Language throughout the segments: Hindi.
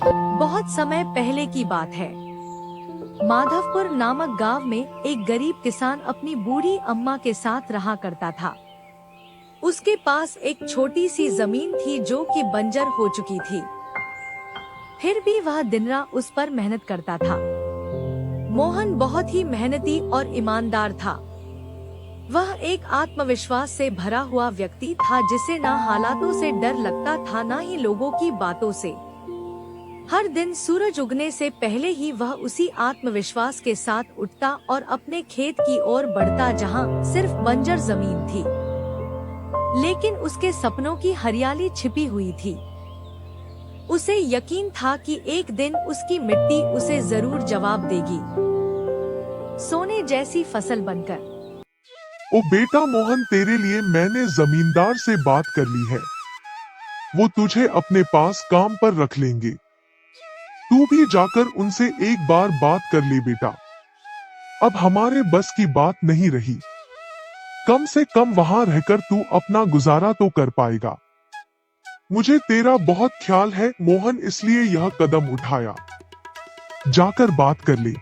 बहुत समय पहले की बात है। माधवपुर नामक गांव में एक गरीब किसान अपनी बूढ़ी अम्मा के साथ रहा करता था। उसके पास एक छोटी सी जमीन थी जो कि बंजर हो चुकी थी। फिर भी वह दिन रात उस पर मेहनत करता था। मोहन बहुत ही मेहनती और ईमानदार था। वह एक आत्मविश्वास से भरा हुआ व्यक्ति था जिसे ना हालातों से डर लगता था ना ही लोगों की बातों से। हर दिन सूरज उगने से पहले ही वह उसी आत्मविश्वास के साथ उठता और अपने खेत की ओर बढ़ता जहां सिर्फ बंजर जमीन थी, लेकिन उसके सपनों की हरियाली छिपी हुई थी। उसे यकीन था कि एक दिन उसकी मिट्टी उसे जरूर जवाब देगी, सोने जैसी फसल बनकर। ओ बेटा मोहन, तेरे लिए मैंने जमींदार से बात कर ली है। वो तुझे अपने पास काम पर रख लेंगे। तू भी जाकर उनसे एक बार बात कर ले बेटा। अब हमारे बस की बात नहीं रही। कम से कम वहां रहकर तू अपना गुजारा तो कर पाएगा। मुझे तेरा बहुत ख्याल है मोहन, इसलिए यह कदम उठाया। जाकर बात कर ले,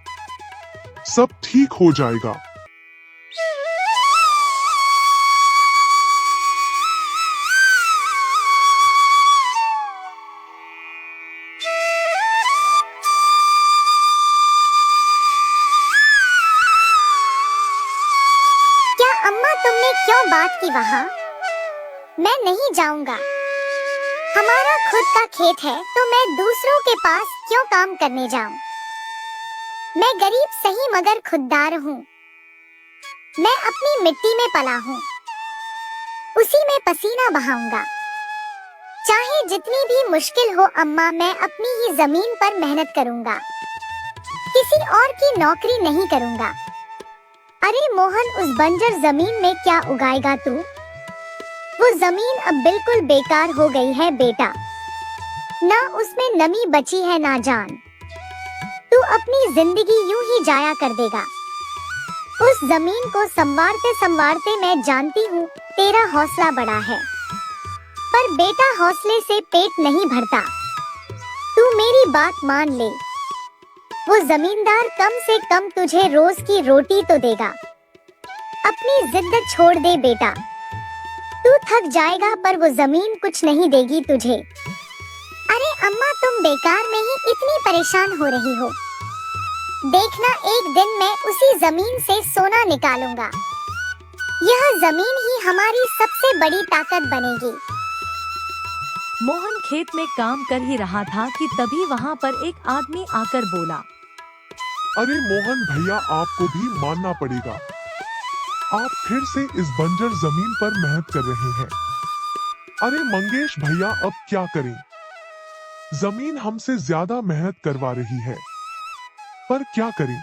सब ठीक हो जाएगा। अम्मा, तुमने क्यों बात की वहाँ? मैं नहीं जाऊंगा। हमारा खुद का खेत है तो मैं दूसरों के पास क्यों काम करने जाऊं? मैं गरीब सही मगर खुददार हूँ। मैं अपनी मिट्टी में पला हूँ, उसी में पसीना बहाऊंगा। चाहे जितनी भी मुश्किल हो अम्मा, मैं अपनी ही जमीन पर मेहनत करूंगा। किसी और की नौकरी नहीं करूंगा। अरे मोहन, उस बंजर जमीन में क्या उगाएगा तू? वो जमीन अब बिल्कुल बेकार हो गई है बेटा। ना उसमें नमी बची है ना जान। तू अपनी जिंदगी यूं ही जाया कर देगा। उस जमीन को संवारते संवारते मैं जानती हूँ तेरा हौसला बड़ा है, पर बेटा हौसले से पेट नहीं भरता। तू मेरी बात मान ले। वो जमींदार कम से कम तुझे रोज की रोटी तो देगा। अपनी जिद छोड़ दे बेटा। तू थक जाएगा पर वो जमीन कुछ नहीं देगी तुझे। अरे अम्मा, तुम बेकार में ही इतनी परेशान हो रही हो। देखना, एक दिन मैं उसी जमीन से सोना निकालूंगा। यह जमीन ही हमारी सबसे बड़ी ताकत बनेगी। मोहन खेत में काम कर ही रहा था कि तभी वहाँ पर एक आदमी आकर बोला, अरे मोहन भैया, आपको भी मानना पड़ेगा। आप फिर से इस बंजर जमीन पर मेहनत कर रहे हैं। अरे मंगेश भैया, अब क्या करें? जमीन हमसे ज्यादा मेहनत करवा रही है, पर क्या करें?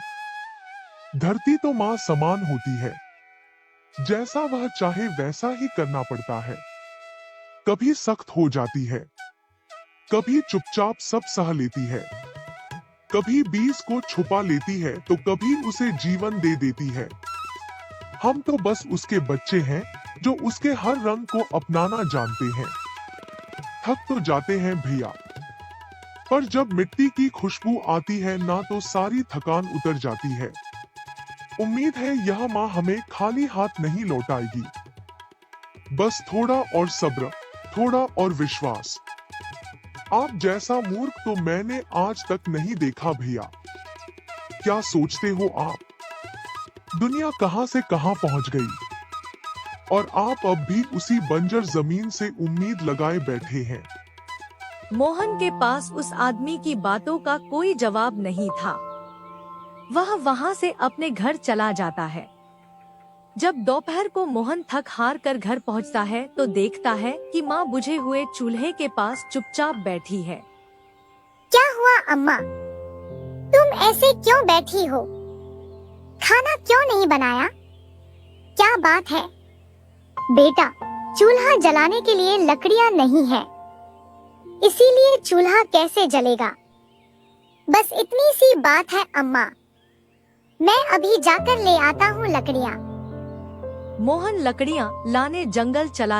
धरती तो माँ समान होती है। जैसा वह चाहे वैसा ही करना पड़ता है। कभी सख्त हो जाती है, कभी चुपचाप सब सह लेती है, कभी बीज को छुपा लेती है तो कभी उसे जीवन दे देती है। हम तो बस उसके बच्चे हैं जो उसके हर रंग को अपनाना जानते हैं। थक तो जाते हैं भैया, पर जब मिट्टी की खुशबू आती है ना तो सारी थकान उतर जाती है। उम्मीद है यह माँ हमें खाली हाथ नहीं लौटाएगी। बस थोड़ा और सब्र, थोड़ा और विश्वास। आप जैसा मूर्ख तो मैंने आज तक नहीं देखा भैया। क्या सोचते हो आप? दुनिया कहां से कहां पहुंच गई और आप अब भी उसी बंजर जमीन से उम्मीद लगाए बैठे हैं। मोहन के पास उस आदमी की बातों का कोई जवाब नहीं था। वह वहां से अपने घर चला जाता है। जब दोपहर को मोहन थक हार कर घर पहुंचता है तो देखता है कि माँ बुझे हुए चूल्हे के पास चुपचाप बैठी है। क्या हुआ अम्मा? तुम ऐसे क्यों बैठी हो? खाना क्यों नहीं बनाया? क्या बात है? बेटा, चूल्हा जलाने के लिए लकड़ियाँ नहीं है, इसीलिए चूल्हा कैसे जलेगा? बस इतनी सी बात है अम्मा। मैं अभी जाकर ले आता हूँ लकड़ियाँ। मोहन लकड़ियाँ लाने जंगल चला